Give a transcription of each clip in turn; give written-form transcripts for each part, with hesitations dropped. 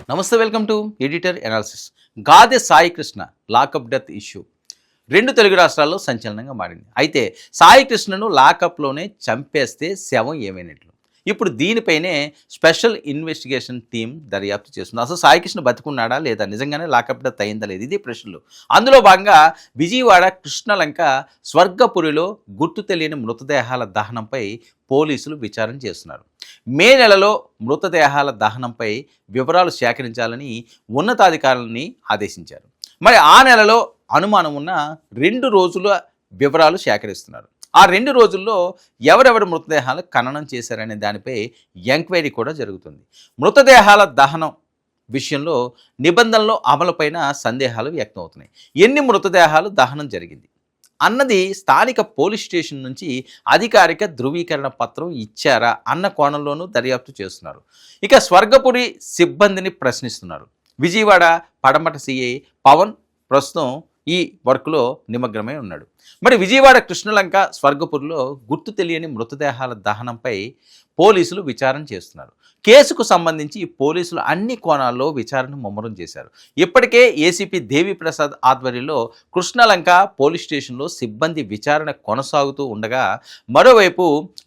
నమస్తే, welcome to editor analysis. Gade Sai Krishna lockup death issue రెండు తెలుగు రాష్ట్రాల్లో సంచలనంగా మారింది. అయితే సాయి కృష్ణను లాకప్లోనే చంపేస్తే శవం ఏమైనట్లు. ఇప్పుడు దీనిపైనే స్పెషల్ ఇన్వెస్టిగేషన్ టీం దర్యాప్తు చేస్తుంది. అసలు సాయి కృష్ణ బతుకున్నాడా లేదా, నిజంగానే లాకప్ డెత్ అయిందా లేదు, ఇది ప్రశ్నలు. అందులో భాగంగా విజయవాడ కృష్ణలంక స్వర్గపురిలో గుర్తు తెలియని మృతదేహాల దహనంపై పోలీసులు విచారణ చేస్తున్నారు. మే నెలలో మృతదేహాల దహనంపై వివరాలు సేకరించాలని ఉన్నతాధికారులని ఆదేశించారు. మరి ఆ నెలలో అనుమానం ఉన్న 2 రోజుల వివరాలు సేకరిస్తున్నారు. ఆ 2 రోజుల్లో ఎవరెవరి మృతదేహాలు ఖననం చేశారనే దానిపై ఎంక్వైరీ కూడా జరుగుతుంది. మృతదేహాల దహనం విషయంలో నిబంధనల అమలుపైన సందేహాలు వ్యక్తమవుతున్నాయి. ఎన్ని మృతదేహాలు దహనం జరిగింది అన్నది స్థానిక పోలీస్ స్టేషన్ నుంచి అధికారిక ధృవీకరణ పత్రం ఇచ్చారా అన్న కోణంలోనూ దర్యాప్తు చేస్తున్నారు. ఇక స్వర్గపురి సిబ్బందిని ప్రశ్నిస్తున్నారు. విజయవాడ పడమట సిఐ పవన్ ప్రస్తుతం ఈ వర్క్లో నిమగ్నమై ఉన్నాడు. మరి విజయవాడ కృష్ణలంక స్వర్గపురిలో గుర్తు తెలియని మృతదేహాల దహనంపై పోలీసులు విచారణ చేస్తున్నారు. కేసుకు సంబంధించి పోలీసులు అన్ని కోణాల్లో విచారణ ముమ్మరం చేశారు. ఇప్పటికే ఏసీపీ దేవిప్రసాద్ ఆధ్వర్యంలో కృష్ణలంక పోలీస్ స్టేషన్లో సిబ్బంది విచారణ కొనసాగుతూ ఉండగా, మరోవైపు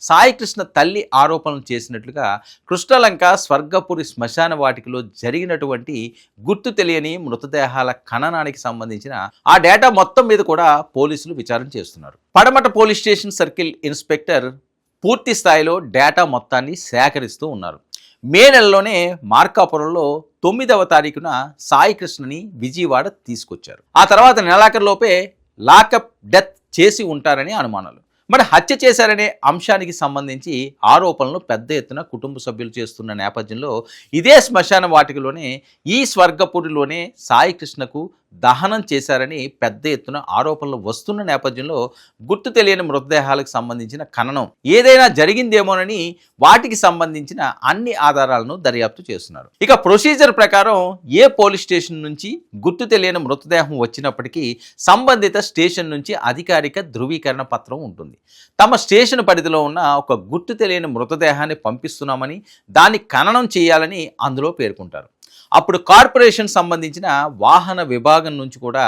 సాయి కృష్ణ తల్లి ఆరోపణలు చేసినట్లుగా కృష్ణలంక స్వర్గపురి శ్మశాన వాటికలో జరిగినటువంటి గుర్తు తెలియని మృతదేహాల ఖననానికి సంబంధించిన ఆ డేటా మొత్తం మీద కూడా పోలీసులు విచారణ చేస్తున్నారు. పడమట పోలీస్ స్టేషన్ సర్కిల్ ఇన్స్పెక్టర్ పూర్తి స్థాయిలో డేటా మొత్తాన్ని సేకరిస్తూ ఉన్నారు. మే నెలలోనే మార్కాపురంలో 9వ తారీఖున సాయి కృష్ణని విజయవాడ తీసుకొచ్చారు. ఆ తర్వాత నెలాఖరులోపే లాకప్ డెత్ చేసి ఉంటారని అనుమానాలు. మరి హత్య చేశారనే అంశానికి సంబంధించి ఆరోపణలు పెద్ద ఎత్తున కుటుంబ సభ్యులు చేస్తున్న నేపథ్యంలో ఇదే శ్మశాన వాటికలోనే ఈ స్వర్గపురిలోనే సాయి కృష్ణకు దహనం చేశారని పెద్ద ఎత్తున ఆరోపణలు వస్తున్న నేపథ్యంలో గుర్తు తెలియని మృతదేహాలకు సంబంధించిన ఖననం ఏదైనా జరిగిందేమోనని వాటికి సంబంధించిన అన్ని ఆధారాలను దర్యాప్తు చేస్తున్నారు. ఇక ప్రొసీజర్ ప్రకారం ఏ పోలీస్ స్టేషన్ నుంచి గుర్తు తెలియని మృతదేహం వచ్చినప్పటికీ సంబంధిత స్టేషన్ నుంచి అధికారిక ధృవీకరణ పత్రం ఉంటుంది. తమ స్టేషన్ పరిధిలో ఉన్న ఒక గుర్తు తెలియని మృతదేహాన్ని పంపిస్తున్నామని, దాన్ని ఖననం చేయాలని అందులో పేర్కొంటారు. అప్పుడు కార్పొరేషన్ సంబంధించిన వాహన విభాగం నుంచి కూడా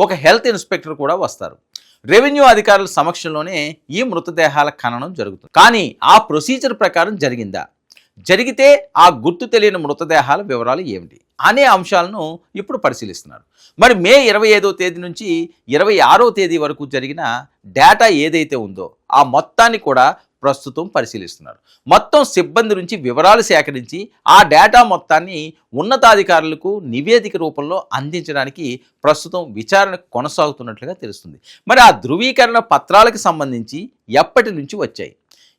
ఒక హెల్త్ ఇన్స్పెక్టర్ కూడా వస్తారు. రెవెన్యూ అధికారుల సమక్షంలోనే ఈ మృతదేహాల ఖననం జరుగుతుంది. కానీ ఆ ప్రొసీజర్ ప్రకారం జరిగిందా, జరిగితే ఆ గుర్తు తెలియని మృతదేహాల వివరాలు ఏమిటి అనే అంశాలను ఇప్పుడు పరిశీలిస్తున్నారు. మరి మే 25వ తేదీ నుంచి 26వ తేదీ వరకు జరిగిన డేటా ఏదైతే ఉందో ఆ మొత్తాన్ని కూడా ప్రస్తుతం పరిశీలిస్తున్నారు. మొత్తం సిబ్బంది నుంచి వివరాలు సేకరించి ఆ డేటా మొత్తాన్ని ఉన్నతాధికారులకు నివేదిక రూపంలో అందించడానికి ప్రస్తుతం విచారణ కొనసాగుతున్నట్లుగా తెలుస్తుంది. మరి ఆ ధృవీకరణ పత్రాలకు సంబంధించి ఎప్పటి నుంచి వచ్చాయి,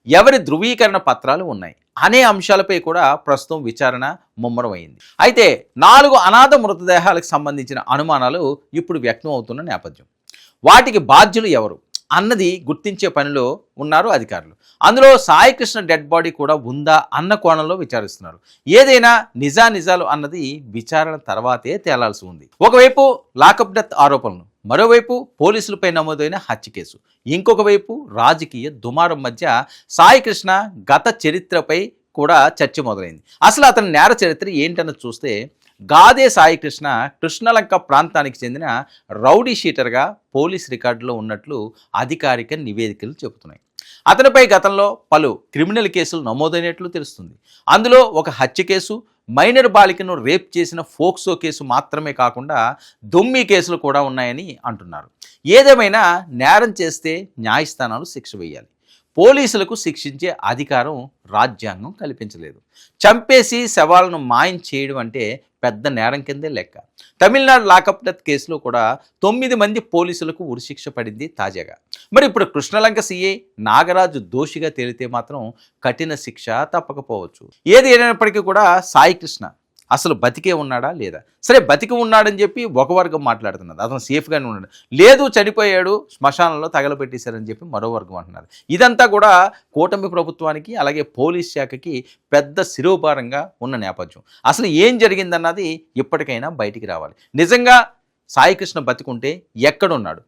ఎవరి ధృవీకరణ పత్రాలు ఉన్నాయి అనే అంశాలపై కూడా ప్రస్తుతం విచారణ ముమ్మరమైంది. అయితే 4 అనాథ మృతదేహాలకు సంబంధించిన అనుమానాలు ఇప్పుడు వ్యక్తం అవుతున్న నేపథ్యం, వాటికి బాధ్యులు ఎవరు అన్నది గుర్తించే పనిలో ఉన్నారు అధికారులు. అందులో సాయి కృష్ణ డెడ్ బాడీ కూడా ఉందా అన్న కోణంలో విచారిస్తున్నారు. ఏదైనా నిజాలు అన్నది విచారణ తర్వాతే తేలాల్సి ఉంది. ఒకవైపు లాకప్ డెత్ ఆరోపణలు, మరోవైపు పోలీసులపై నమోదైన హత్య కేసు, ఇంకొక వైపు రాజకీయ దుమారం మధ్య సాయి కృష్ణ గత చరిత్రపై కూడా చర్చ మొదలైంది. అసలు అతని నేర చరిత్ర ఏంటన్నది చూస్తే, గాదే సాయి కృష్ణ కృష్ణలంక ప్రాంతానికి చెందిన రౌడీ షీటర్గా పోలీస్ రికార్డులో ఉన్నట్లు అధికారిక నివేదికలు చెబుతున్నాయి. అతనిపై గతంలో పలు క్రిమినల్ కేసులు నమోదైనట్లు తెలుస్తుంది. అందులో ఒక హత్య కేసు, మైనర్ బాలికను రేప్ చేసిన ఫోక్సో కేసు మాత్రమే కాకుండా దొమ్మి కేసులు కూడా ఉన్నాయని అంటున్నారు. ఏదేమైనా నేరం చేస్తే న్యాయస్థానాలు శిక్ష వేయాలి. పోలీసులకు శిక్షించే అధికారం రాజ్యాంగం కల్పించలేదు. చంపేసి శవాలను మాయం చేయడం అంటే పెద్ద నేరం కిందే లెక్క. తమిళనాడు లాకప్ డెత్ కేసులో కూడా 9 మంది పోలీసులకు ఉరిశిక్ష పడింది తాజాగా. మరి ఇప్పుడు కృష్ణలంక సిఐ నాగరాజు దోషిగా తేలితే మాత్రం కఠిన శిక్ష తప్పకపోవచ్చు. ఏది ఏమైనప్పటికీ కూడా సాయి కృష్ణ అసలు బతికే ఉన్నాడా లేదా, సరే బతికి ఉన్నాడని చెప్పి ఒక వర్గం మాట్లాడుతున్నది, అతను సేఫ్గానే ఉన్నాడు. లేదు చనిపోయాడు, శ్మశానంలో తగలబెట్టేశారని చెప్పి మరో వర్గం అంటున్నారు. ఇదంతా కూడా కూటమి ప్రభుత్వానికి అలాగే పోలీస్ శాఖకి పెద్ద శిరోభారంగా ఉన్న నేపథ్యం. అసలు ఏం జరిగిందన్నది ఇప్పటికైనా బయటికి రావాలి. నిజంగా సాయి కృష్ణ బతికుంటే ఎక్కడున్నాడు,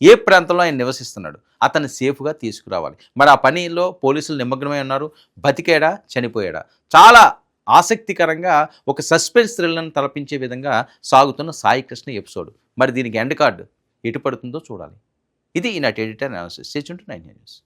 ఏ ప్రాంతంలో ఆయన నివసిస్తున్నాడు, అతన్ని సేఫ్గా తీసుకురావాలి. మరి ఆ పనిలో పోలీసులు నిమగ్నమై ఉన్నారు. బతికేడా చనిపోయాడా, చాలా ఆసక్తికరంగా ఒక సస్పెన్స్ థ్రిల్లను తలపించే విధంగా సాగుతున్న సాయి కృష్ణ ఎపిసోడ్. మరి దీనికి ఎండ్ కార్డ్ ఎటు పడుతుందో చూడాలి. ఇది ఈనాటి editor analysis. Stay tuned to 9 news.